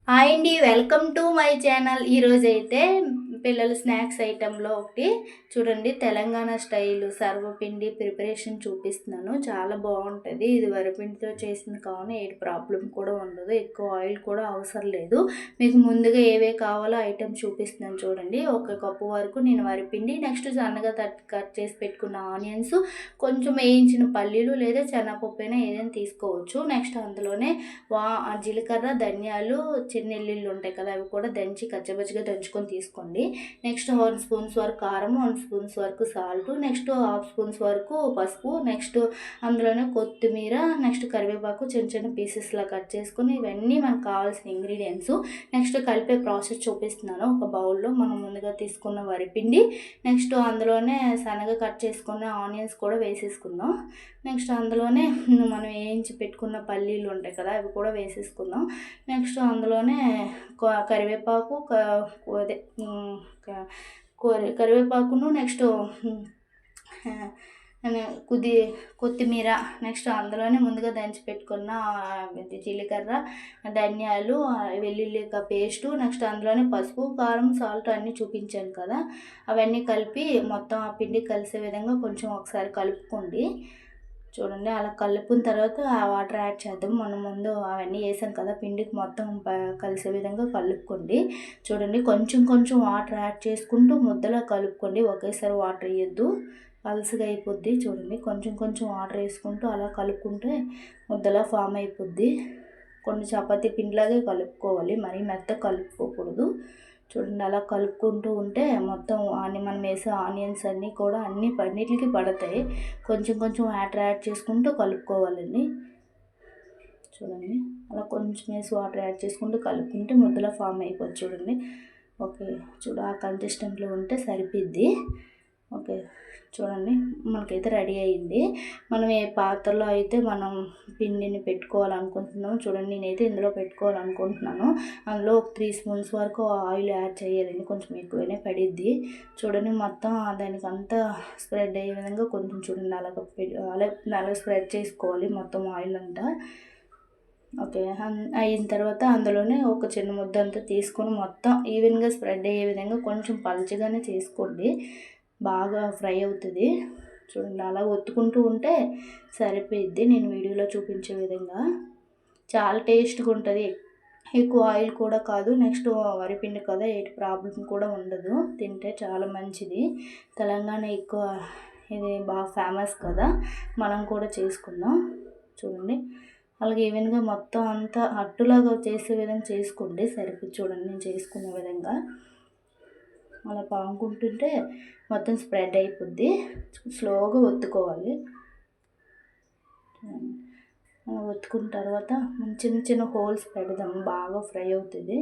Hi అండి. Welcome to my channel. ఈరోజైతే పిల్లల స్నాక్స్ ఐటెంలో ఒకటి చూడండి, తెలంగాణ స్టైలు సర్వపిండి ప్రిపరేషన్ చూపిస్తున్నాను. చాలా బాగుంటుంది. ఇది వరిపిండితో చేసింది కావున ఏ ప్రాబ్లం కూడా ఉండదు. ఎక్కువ ఆయిల్ కూడా అవసరం లేదు. మీకు ముందుగా ఏవే కావాలో ఐటెం చూపిస్తున్నాను చూడండి. 1 కప్పు వరకు నేను వరిపిండి, నెక్స్ట్ సన్నగా కట్ చేసి పెట్టుకున్న ఆనియన్స్, కొంచెం వేయించిన పల్లీలు లేదా శనగపప్పు అయినా ఏదైనా తీసుకోవచ్చు. నెక్స్ట్ అందులోనే జీలకర్ర, ధనియాలు, చిన్నెల్లుల్లి ఉంటాయి కదా, అవి కూడా దంచి కచ్చబచ్చిగా దంచుకొని తీసుకోండి. నెక్స్ట్ 1 స్పూన్స్ వరకు కారం, 1 స్పూన్స్ వరకు సాల్ట్, నెక్స్ట్ 1/2 స్పూన్స్ వరకు పసుపు, నెక్స్ట్ అందులోనే కొత్తిమీర, నెక్స్ట్ కరివేపాకు చిన్న చిన్న పీసెస్లా కట్ చేసుకుని, ఇవన్నీ మనకు కావాల్సిన ఇంగ్రీడియంట్స్. నెక్స్ట్ కలిపే ప్రాసెస్ చూపిస్తున్నాను. ఒక బౌల్లో మనం ముందుగా తీసుకున్న వరిపిండి, నెక్స్ట్ అందులోనే సన్నగా కట్ చేసుకున్న ఆనియన్స్ కూడా వేసేసుకుందాం. నెక్స్ట్ అందులోనే మనం వేయించి పెట్టుకున్న పల్లీలు ఉంటాయి కదా, అవి కూడా వేసేసుకుందాం. నెక్స్ట్ అందులోనే కరివేపాకు, అదే కరివేపాకును, నెక్స్ట్ కొత్తిమీర, నెక్స్ట్ అందులోనే ముందుగా దంచి పెట్టుకున్న జీలకర్ర, ధనియాలు, వెల్లుల్లి పేస్టు, నెక్స్ట్ అందులోనే పసుపు, కారం, సాల్ట్ అన్నీ చూపించాను కదా, అవన్నీ కలిపి మొత్తం ఆ పిండి కలిసే విధంగా కొంచెం ఒకసారి కలుపుకోండి. చూడండి, అలా కలుపుకున్న తర్వాత ఆ వాటర్ యాడ్ చేద్దాం. మనం ముందు అవన్నీ వేసాం కదా, పిండికి మొత్తం కలిసే విధంగా కలుపుకోండి. చూడండి, కొంచెం కొంచెం వాటర్ యాడ్ చేసుకుంటూ ముద్దలా కలుపుకోండి. ఒకేసారి వాటర్ వేయొద్దు, పలుసుగా అయిపోద్ది. చూడండి, కొంచెం కొంచెం వాటర్ వేసుకుంటూ అలా కలుపుకుంటే ముద్దలా ఫామ్ అయిపోద్ది. కొన్ని చపాతీ పిండిలాగే కలుపుకోవాలి, మరీ మెత్తగా కలుపుకోకూడదు. చూడండి, అలా కలుపుకుంటూ ఉంటే మొత్తం మనం వేసే ఆనియన్స్ అన్నీ కూడా అన్నిటికీ పడతాయి. కొంచెం కొంచెం వాటర్ యాడ్ చేసుకుంటూ కలుపుకోవాలండి. చూడండి, అలా కొంచెం వేసి వాటర్ యాడ్ చేసుకుంటూ కలుపుకుంటే ముద్దలా ఫామ్ అయిపోద్ది. చూడండి, ఓకే, ఆ కన్సిస్టెంట్లో ఉంటే సరిపోద్ది. ఓకే, చూడండి, మనకైతే రెడీ అయ్యింది. మనం ఏ పాత్రలో అయితే మనం పిండిని పెట్టుకోవాలనుకుంటున్నామో చూడండి, నేనైతే ఇందులో పెట్టుకోవాలనుకుంటున్నాను. అందులో ఒక 3 స్పూన్స్ వరకు ఆయిల్ యాడ్ చేయాలండి, కొంచెం ఎక్కువనే పడిద్ది. చూడండి, మొత్తం దానికంతా స్ప్రెడ్ అయ్యే విధంగా కొంచెం చూడండి అలా స్ప్రెడ్ చేసుకోవాలి మొత్తం ఆయిల్ అంతా. ఓకే, అయిన తర్వాత అందులోనే ఒక చిన్న ముద్ద అంతా తీసుకొని మొత్తం ఈవెన్గా స్ప్రెడ్ అయ్యే విధంగా కొంచెం పలుచగానే చేసుకోండి, బాగా ఫ్రై అవుతుంది. చూడండి, అలా ఒత్తుకుంటూ ఉంటే సరిపోయిద్ది. నేను వీడియోలో చూపించే విధంగా చాలా టేస్ట్గా ఉంటుంది. ఎక్కువ ఆయిల్ కూడా కాదు, నెక్స్ట్ వరిపిండి కదా, ఏ ప్రాబ్లం కూడా ఉండదు. తింటే చాలా మంచిది. తెలంగాణ ఎక్కువ ఇది బాగా ఫేమస్ కదా, మనం కూడా చేసుకుందాం. చూడండి, అలాగే ఈవెన్గా మొత్తం అంతా అట్టులాగా చేసే విధంగా చేసుకోండి, సరిపోయి. చూడండి, నేను చేసుకునే విధంగా అలా పాముకుంటుంటే మొత్తం స్ప్రెడ్ అయిపోద్ది. స్లోగా ఒత్తుకోవాలి. ఒత్తుకున్న తర్వాత మనం చిన్న చిన్న హోల్స్ పెడదాం, బాగా ఫ్రై అవుతుంది.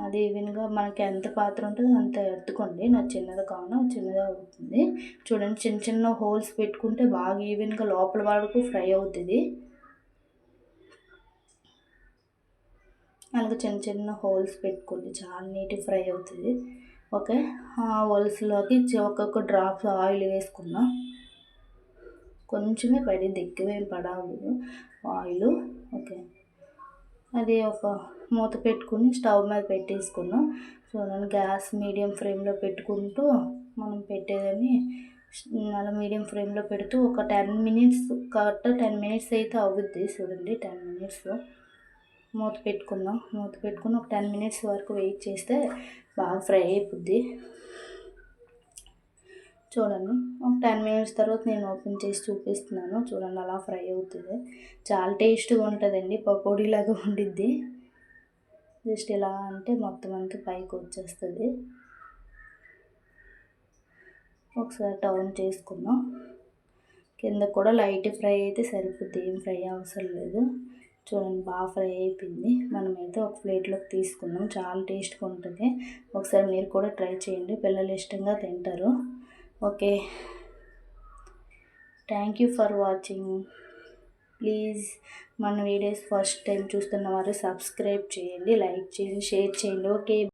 అది ఈవెన్గా మనకి ఎంత పాత్ర ఉంటుందో అంత ఎత్తుకోండి. నాకు చిన్నది కావున చిన్నగా అవుతుంది. చూడండి, చిన్న చిన్న హోల్స్ పెట్టుకుంటే బాగా ఈవెన్గా లోపల వరకు ఫ్రై అవుతుంది. అలాగే చిన్న చిన్న హోల్స్ పెట్టుకోండి, చాలా నీట్గా ఫ్రై అవుతుంది. ఓకే, ఆ హోల్స్లోకి ఒక్కొక్క డ్రాప్స్ ఆయిల్ వేసుకుందాం. కొంచెమే పడింది, ఎక్కువేం పడవలేదు ఆయిల్. ఓకే, అది ఒక మూత పెట్టుకుని స్టవ్ మీద పెట్టేసుకుందాం. చూడండి, గ్యాస్ మీడియం ఫ్లేమ్లో పెట్టుకుంటూ మనం పెట్టేదని అలా మీడియం ఫ్లేమ్లో పెడుతూ ఒక 10 మినిట్స్, కరెక్ట్ 10 మినిట్స్ అయితే అవుద్ది. చూడండి, 10 మినిట్స్ మూత పెట్టుకుందాం. మూత పెట్టుకుని ఒక 10 మినిట్స్ వరకు వెయిట్ చేస్తే బాగా ఫ్రై అయిపోద్ది. చూడండి, ఒక 10 మినిట్స్ తర్వాత నేను ఓపెన్ చేసి చూపిస్తున్నాను. చూడండి, అలా ఫ్రై అవుతుంది. చాలా టేస్ట్గా ఉంటుందండి, పకోడీలాగా ఉండిద్ది. జస్ట్ ఇలా అంటే మొత్తం అంతా పైకి వచ్చేస్తుంది. ఒకసారి టర్న్ చేసుకుందాం. కింద కూడా లైట్ ఫ్రై అయితే సరిపోద్ది, ఏం ఫ్రై అవసరం లేదు. చూడండి, బాగా ఫ్రై అయిపోయింది. మనమైతే ఒక ప్లేట్లోకి తీసుకుందాం. చాలా టేస్ట్గా ఉంటుంది. ఒకసారి మీరు కూడా ట్రై చేయండి, పిల్లలు ఇష్టంగా తింటారు. Okay, thank you for watching. Please మన వీడియోస్ ఫస్ట్ టైం చూస్తున్న వారు సబ్స్క్రైబ్ చేయండి, లైక్ చేయండి, షేర్ చేయండి. ఓకే.